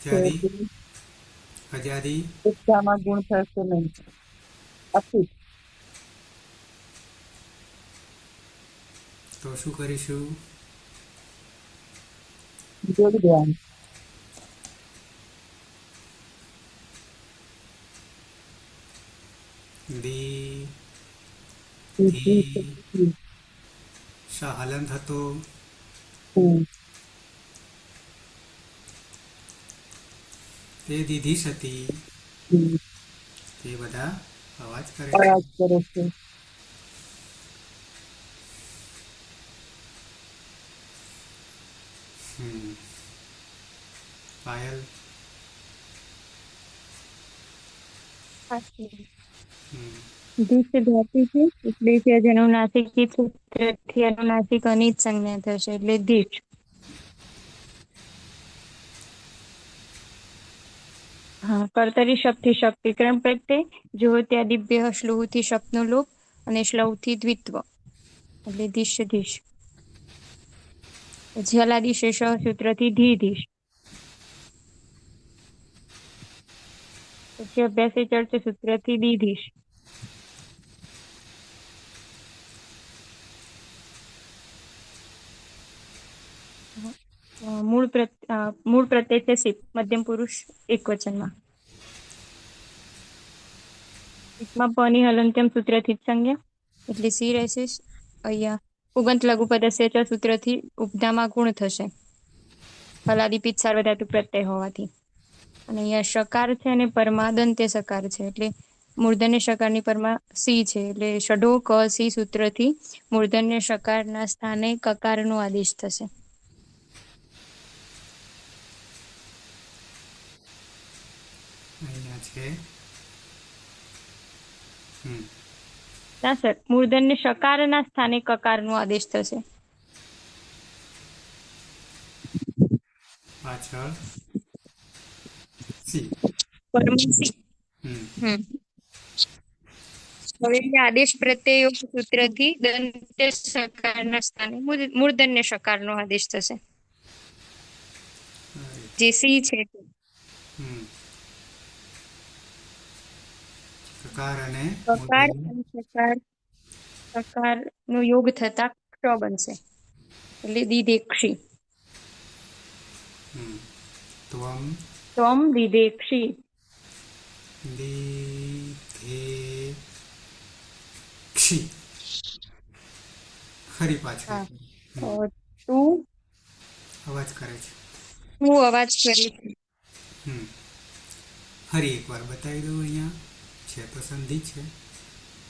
છે આઝાદી. તે આઝાદી. ઉપધામાં ગુણ થશે નહીં. અપીત તો શું કરીશું? જોડી દેવાનું. દી. The the. ધી. હલન થતો. તે દીધી સતી. તે બધા અવાજ કરે છે. અવાજ કરે છે. પાયલ. દીશ ધાતુ છે એટલે છે જેનું નાસિકથી સૂત્રથી અનુનાસિક અનિત સંજ્ઞા થશે એટલે દીશ. હા, કર્તરી શબ્દથી શક્તિક્રમ પ્રત્યય, જ્યોત્યા દિવ્ય શ્લુથી શબ્દનો લોપ અને શ્લવથી દ્વિત્વ એટલે દિશ ધીશ. પછી હલાદિશેષ સૂત્રથી ધીધીશ. પછી અભ્યાસી ચર્ચ સૂત્રથી દીધીશ. મૂળ પ્રત્યય છે સિપ, મધ્યમ પુરુષ એકવચનમાં. સિપમાં પની હલંત્યમ સૂત્રથી જ સંજ્ઞા એટલે સી રહેશે. અહીંયા પુગંત લઘુપદસ્ય ચ સૂત્રથી ઉપધામાં ગુણ થશે હલાદિપિત સાર્વધાતુ પ્રત્યય હોવાથી. અને અહીંયા શકાર છે અને પરમાદંત્ય સકાર છે એટલે મૂર્ધન્ય શકારની પરમાં સી છે એટલે ષડો ક સી સૂત્રથી મૂર્ધન્ય શકારના સ્થાને કકારનો આદેશ થશે. અહીંયા છે ના સર, મૂર્ધન્ય શકારના સ્થાને કકારનો આદેશ થશે. પાછળ સી. પરમસી. હવે આદેશ પ્રત્યયો સૂત્રથી દંત્ય સકારના સ્થાને મૂર્ધન્ય શકારનો આદેશ થશે. જે સી છે કકાર અને કકાર અને સકાર નો યોગ થતા ક્ષ બનશે એટલે દિદેક્ષી. ત્વમ દિદેક્ષી. દિધેક્ષી. ખરી પાછળ તું અવાજ કરે છે. હું અવાજ કરે છે. ફરી એકવાર બતાવી દઉં. અહીંયા છે તો સંધિ છે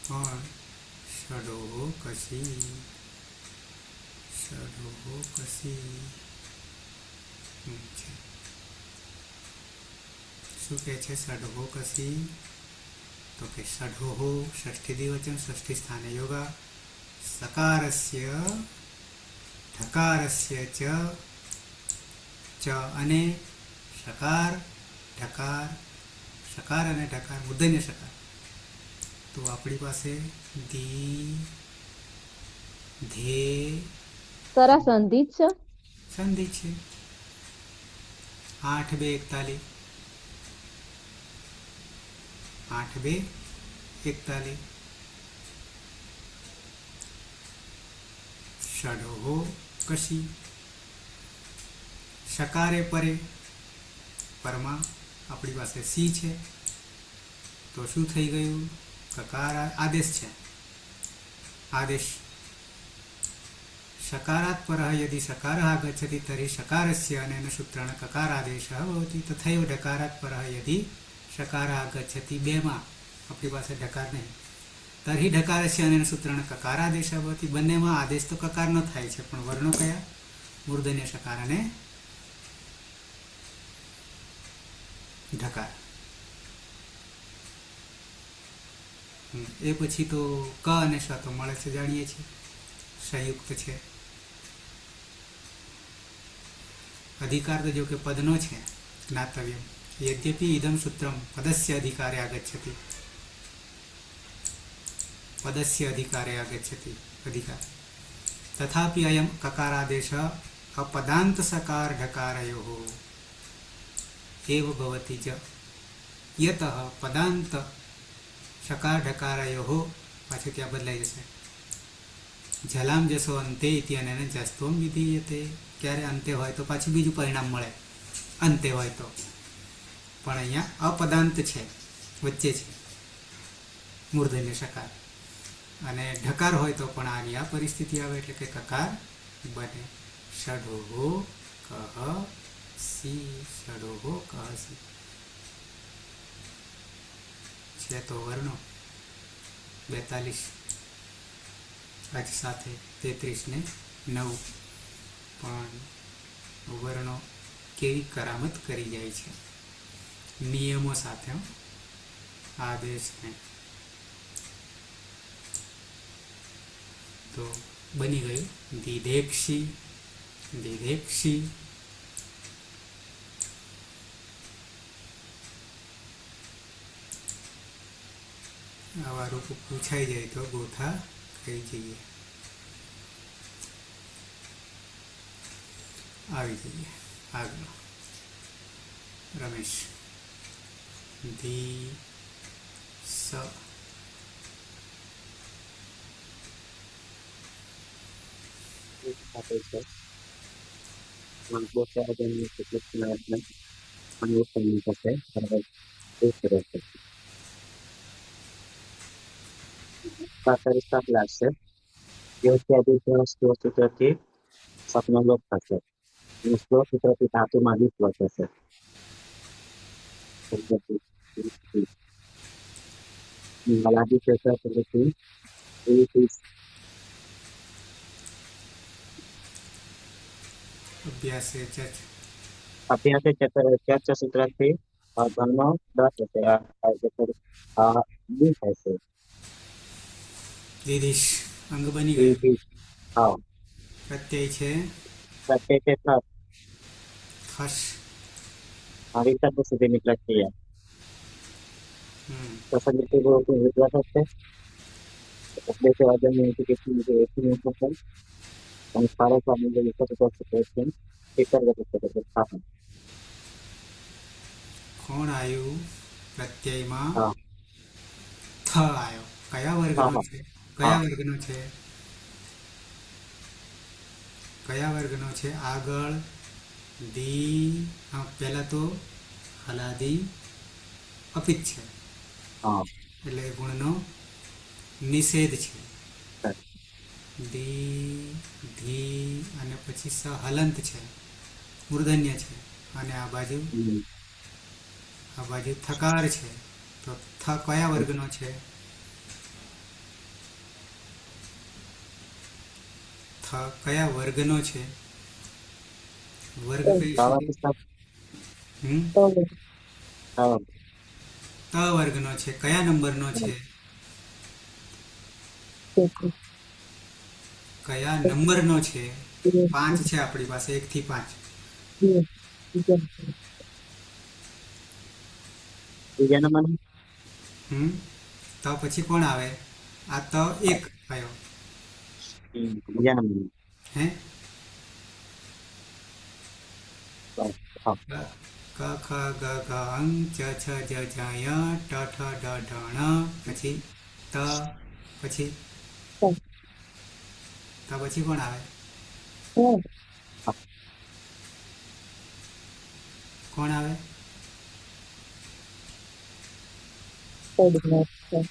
પણ ષડો કસી છે. શું કે છે ષડો કસી? તો કે ષડો ષષ્ઠી દ્વિવચન ષષ્ઠી સ્થાને યોગા સકારસ્ય ઢકારસ્ય ચ અને શકાર ઢકાર શકાર અને ઢકાર મૂર્ધન્ય શકાર. તો આપણી પાસે દી ધે સરા સંધિ જ છે. સંધિ છે. 8-2-41 8-2-41 ષડો કસી. શકારે પરે પરમાં આપણી પાસે સી છે તો શું થઈ ગયું? કકાર આદેશ છે. આદેશ શકારાत् परः यदि सकारः आगच्छति तर्हि शकारस्य अनेन सूत्रेण ककारादेशः भवति तथैव ढकारात् परः यदि शकारः आगच्छति बेमा अपनी પાસે ઢકાર નહીં તર્हि ઢકારस्य अनेन सूत्रेण ककारादेशः भवति. બંનેમાં આદેશ તો કકારનો થાય છે પણ વર્ણો કયા? મૂર્ધન્ય શકાર અને ઢકાર. એ પછી તો ક અને શ તો મળે છે જાણીએ છીએ. સ સંયુક્ત છે. અધિકાર તો જો કે પદનો છે, જ્ઞાતવ્યમ. યદ્યપિ ઇદમ સૂત્રમ પદસ્ય અધિકારે આગચ્છતિ, પદસ્ય અધિકારે આગચ્છતિ અધિકાર, તથાપિ અયમ કકારાદેશ અપદાંત સકાર ઢકારયોઃ એવ ભવતિ જ યતઃ પદાંત સકાર ઢકારયોઃ, પાછું ત્યાં બદલાઈ જશે. જલામ જશો અંતે ઇતિ અનેન જસ્ત્વમ વિધીયતે. ક્યારે અંતે હોય તો પાછું બીજું પરિણામ મળે, અંતે હોય તો. પણ અહીંયા અપદાંત છે, વચ્ચે છે મૂર્ધન્ય સકાર, અને ઢકાર હોય તો પણ આની આ પરિસ્થિતિ આવે એટલે કે કકાર બને. ષડોહો કહ સી, ષડોહો કહ સી છે તો વર્ણો 42 આજ સાથે 33 ને 9, પણ વર્ણો કેવી કરામત કરી જાય છે નિયમો સાથે. આદેશને તો બની ગયું દિદેક્ષી, દિદેક્ષી. આવા રૂપ પૂછાઈ જાય તો ગોથા કહી જઈએ, આવી જઈએ આગળ. રમેશ ધી સ આપે છે. બહુ સારા જણને કેટલીક પ્રયત્ન અનુભવ કરવી પડશે. બરાબર એ કરે છે. સાત લાગશે. યોગ્યાદી સ્લો સૂત્રથી સપનો લોપ થશે. અને સ્લો સૂત્રથી ધાતુમાં વિસ્વ થશે. મલાદી ચર્ચા પદ્ધતિ એવી અભ્યાસ ચર્ચ અભ્યાસ ચર્ચા સૂત્રથી ઘરનો 10 હશે. બી થશે. દિદીશ અંગ બની ગયું. હા, પ્રત્યય છે પ્રત્યય છે ખસ. વિકલ્પ સુધીની પ્રક્રિયા. હમ પસંદગી વિદ્વાસ છે. ઉપદેશ વાદનની એજ્યુકેશન થશે. અને સારા સ્વામી વિકલ્પ સ્થાપન. કોણ આવ્યું પ્રત્યયમાં? હા. થ આવ્યો. કયા વર્ગનો છે? કયા વર્ગનો છે? કયા વર્ગનો છે? આગળ દી, હા પહેલા તો હલાદી અપિત છે, હા, એટલે ગુણનો નિષેધ છે. હા. દી, ધી અને પછી સ હલંત છે, મૂર્ધન્ય છે. અને આ બાજુ થકાર છે. તો થ કયા વર્ગનો છે? થ કયા વર્ગનો છે? વર્ગ કહીશું. ત વર્ગનો છે. કયા નંબરનો છે? કયા નંબરનો છે? 5 છે આપણી પાસે, 1 થી 5. બીજા નંબર તો પછી કોણ આવે? આ ત 1 આવ્યો. બીજા નંબર હે હા. ક ખ ગ ઘ અં ચ છ જ ઝ ય ટ ઠ ડ ઢ ણ, પછી ત, પછી કોણ આવે? કોણ આવે?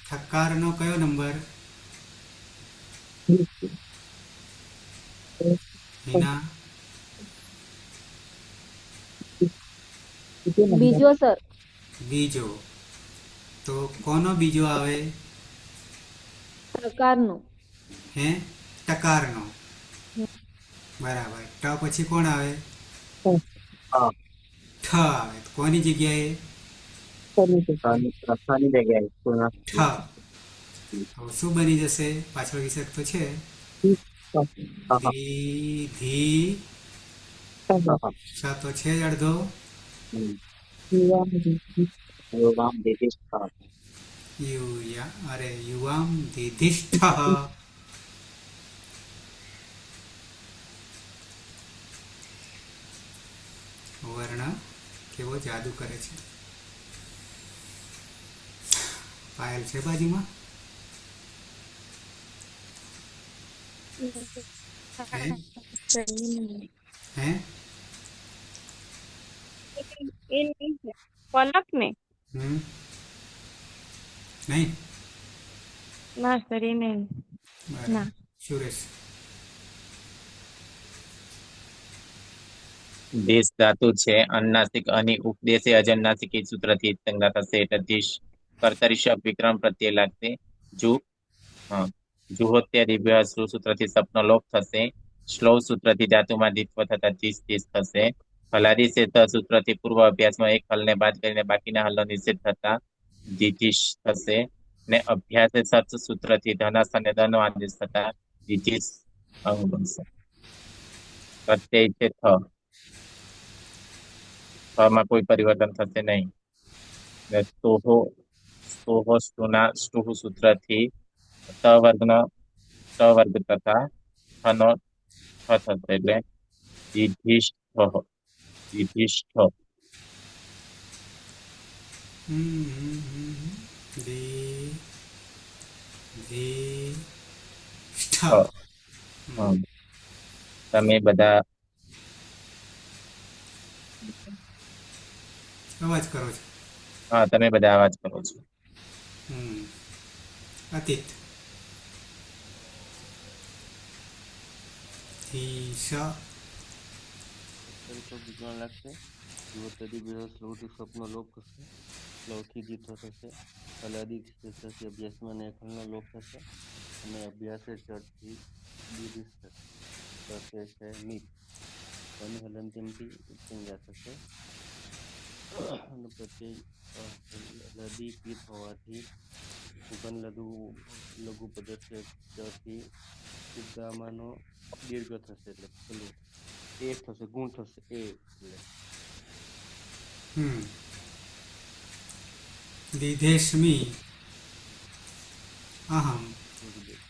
થકારનો કયો નંબર? હિના બીજો સર. બીજો. તો કોનો બીજો આવે? પ્રકારનો. હે ટકારનો. બરાબર. ટ પછી કોણ આવે? ઠ આવે. તો કોની જગ્યાએ? રસ્તાની જગ્યાએ ઠ. તો શું બની જશે? પાછળ વિસર્ગ તો છે. ધી ધી સ તો છે જ અડધો. યુવામ દિધિષ્ઠ યુવામ દિધિષ્ઠ. વર્ણ કેવો જાદુ કરે છે. પાયલ છે બાજુમાં? હે હે પલક ને હમ નહીં ના સરી ને બરાબર. ના. સુરેશ દેશ ધાતુ છે અનુનાસિક અની ઉપદેશે અજન્નાસિકી સૂત્રથી સંજ્ઞા થશે એટલે ધીશ કર્તરી શબ્દ વિક્રમ પ્રત્યે લાગશે. જુ હા જુહોત્ય દિવ્ય શ્રુ સૂત્રથી સપનો લોપ થશે. શ્લોવ સૂત્રથી ધાતુમાં દ્વિત્વ થતા ધીસ ધીસ થશે. હલાદી છે ધ સૂત્રથી પૂર્વ અભ્યાસમાં એક હલને બાદ કરીને બાકીના હલનો નિષેધ થતા દીધીશ થશે. ને અભ્યાસે સત સૂત્રથી ધનાસ અને દનો આદેશ થતા દીધીશ અંગ બનશે. પ્રત્યય છે થ. માં કોઈ પરિવર્તન થશે નહીં. સ્તોહો સ્તોહો સ્તુના સ્તુહ સૂત્રથી ત વર્ગનો ત વર્ગ તથા થનો થ થશે એટલે દીધિષ્ઠ દીધિષ્ઠ. The the ઠ. તમે બધા અવાજ કરો છો. હા તમે બધા અવાજ કરો છો. અતીત ધી સ વિજ્ઞાન લાગશે. જુઓ તદી બે સ્લોથી સ્વપ્નો લોપ થશે. સ્લોથી જીતો થશે. અલાદી ક્ષેત્રથી અભ્યાસમાં અને એકલનો લોપ થશે. અને અભ્યાસે ચડથી દીધી થશે છે નીત. અને હલંતિમથી સંજ્ઞા થશે. અને પ્રત્યય લદી પીત હોવાથી ઉગન લઘુ પદથી ઉદ્ગામાનો દીર્ઘ થશે એટલે પેલું એ થશે ગુણ થશે એ એટલે દીધેશ્મી અહમ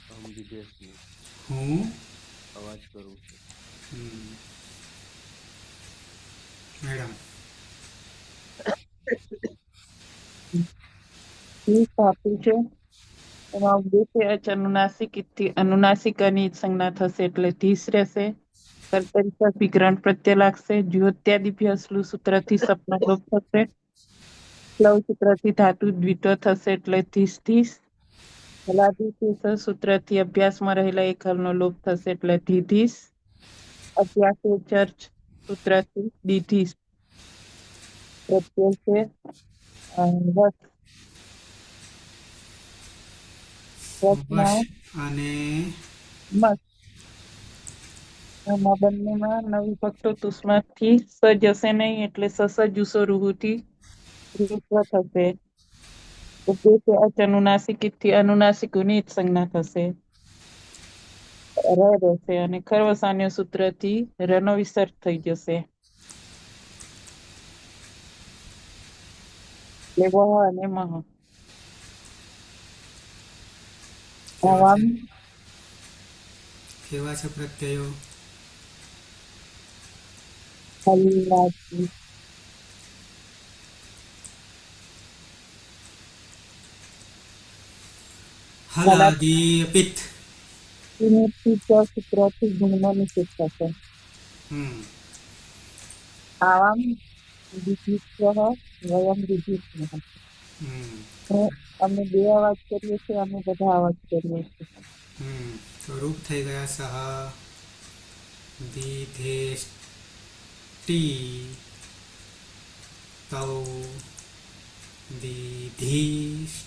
અહમ વિદેશની હું અવાજ કરું છું. મેડમ ધાતુ છે એમાં ઉદ્દેશ્ય અચ અનુનાસિકથી અનુનાસિકની સંજ્ઞા થશે એટલે ધીસ રહેશે. કર્તરી વિગ્રહણ પ્રત્યય લાગશે. જ્યોત્યાદિભ્ય શ્લુ સૂત્રથી સપનો લોપ થશે. સ્લવ સૂત્રથી ધાતુ દ્વિત્વ થશે એટલે ધીસ ધીસ. હલાદી સૂત્રથી અભ્યાસમાં રહેલા એક હલનો લોપ થશે એટલે ધીધીસ. અભ્યાસે ચર્ચ સૂત્રથી દીધીસ. પ્રત્યય છે વસ. વસમાં વશ અને મસ. આમાં બંનેમાં નવી ભક્તો તુષ્માથી સ જશે નહીં એટલે સસ જુસો રૂહુથી રૂત્વ થશે. ઉદ્દેશ્ય અચ અનુનાસિકથી અનુનાસિકોની જ સંજ્ઞા થશે. ર રહેશે અને ખર્વસાન્ય સૂત્રથી રનો વિસર્ગ થઈ જશે. એટલે વહ અને મહ. આવામ કેવા છે પ્રત્યયો? હલ્લાદી હલાદી પિત્ત. સૂત્રથી ગુણનો નિષેધ થશે. આવામ વિધિસ્વ વયમ વિધિસ્વ. અમે બે અવાજ કરીએ છીએ, અમે બધા અવાજ કરીએ છીએ. તો રૂપ થઈ ગયા સહ દીધેષ્ટી તૌ દીધીષ્ટઃ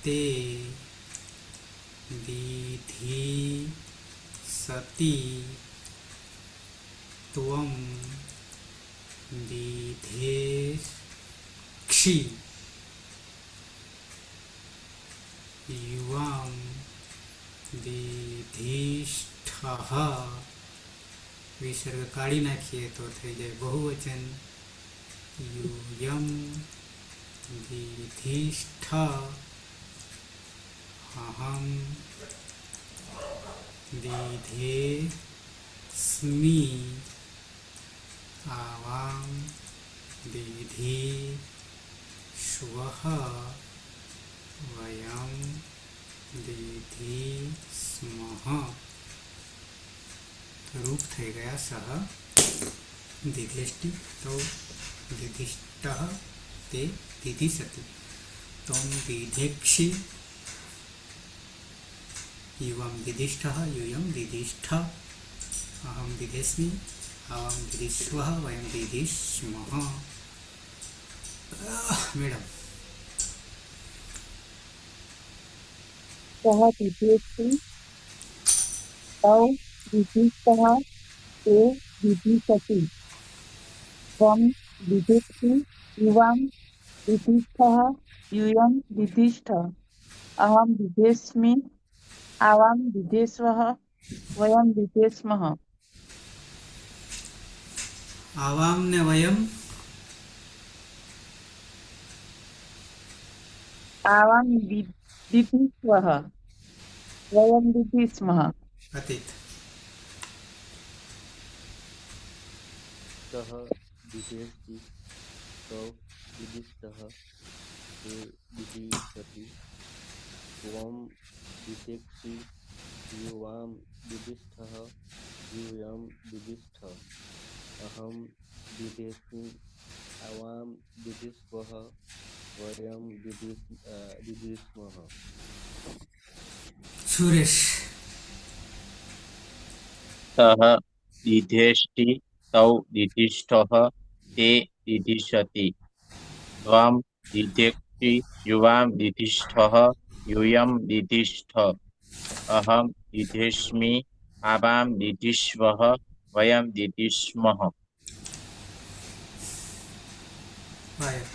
તે દીધી સતી ત્વમ દીધેક્ષી યુવામ દીધિષ્ઠઃ વિસર્ગ કાઢી નાખીએ તો થઈ જાય બહુવચન. યુયમ દીધિષ્ઠ અહમ દીધેસ્મિ આવામ દીધિષ્વઃ વયમ દીધિસ્મઃ. રૂપ થઈ ગયા સહ દીધિષ્ટિ તો દીધિષ્ટઃ તે દીધિસતિ. ત્વમ દીધેક્ષિ યુવમ દીધિષ્ઠઃ યુયમ દીધિષ્ઠ અહમ દીધેસ્મિ આવામ દીધિસ્વઃ વયમ દીધિસ્મઃ. મેડમ सः दिध्येति तौ दिधिष्ठः ते दिधिसति त्वं दिध्येति युवां दिधिष्ठः यूयं दिधिष्ठ अहं दिध्येस्मि आवां दिध्येस्वः वयं दिध्येस्मः. આવામ ને વયમ आवां दिधिस्वः वयं दिधिस्मः. અતીત. सः दिध्येति तौ दिधिष्ठः ते दिधिसति त्वं दिध्येक्षि युवां दिधिष्ठः यूयं दिधिष्ठ अहं दिध्येस्मि आवां दिधिस्वः वयं दिधिस्मः. સુરેશ सः दिध्येष्टि तौ दिधिष्ठः ते दिधिषति त्वं दिध्येक्षि युवां दिधिष्ठः यूयं दिधिष्ठ अहं दिध्येस्मि आवां दिधिष्वः वयं दिधिस्मः. વાયર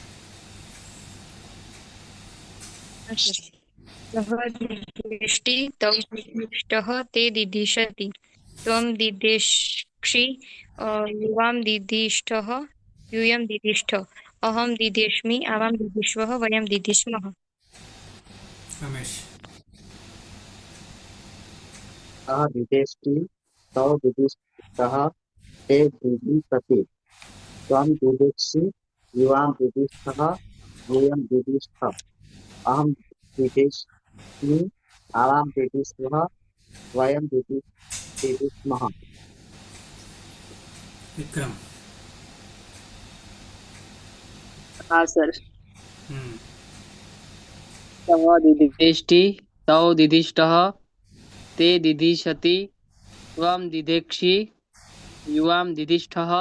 सः दिध्येष्टि तौ दिधिष्ठः ते दिधिषति त्वं दिध्येक्षि युवां दिधिष्ठः यूयं दिधिष्ठ अहं दिध्येस्मि आवां दिधिष्वः वयं दिधिस्मः. રમેશ सः दिध्येष्टि तौ दिधिष्ठः ते दिधिसति त्वं दिध्येक्षि युवां दिधिष्ठः यूयं दिधिष्ठ अहं दिध्येस्मि आवां दिधिस्वः वयं दिधिस्मः. વિક્રમ. हाँ सर. હમ सः दिध्येष्टि तौ दिधिष्ठः ते दिधिषति त्वं दिध्येक्षि युवां दिधिष्ठः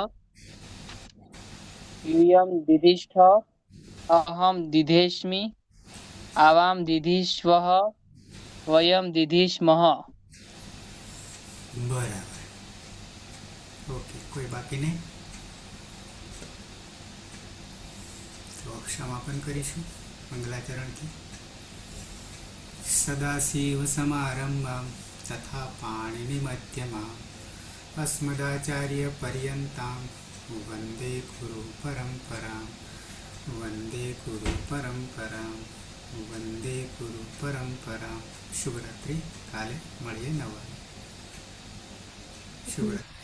यूयं दिधिष्ठ अहं दिध्येस्मि आवां दिधिस्वः वयं दिधिस्मः. બરાબર. ઓકે, કોઈ બાકી નહીં તો સમાપન કરીશું મંગલાચરણથી. સદાશિવ સમારંભામ તથા પાણીની મધ્યમાં અસ્મદાચાર્ય પર્યંતામ વંદે ગુરુ પરંપરામ વંદે ગુરુ પરંપરામ વંદે ગુરુ પરંપરામ. શુભરાત્રિ. કાલે મળીએ 9 વાગે. શુભરાત્રિ.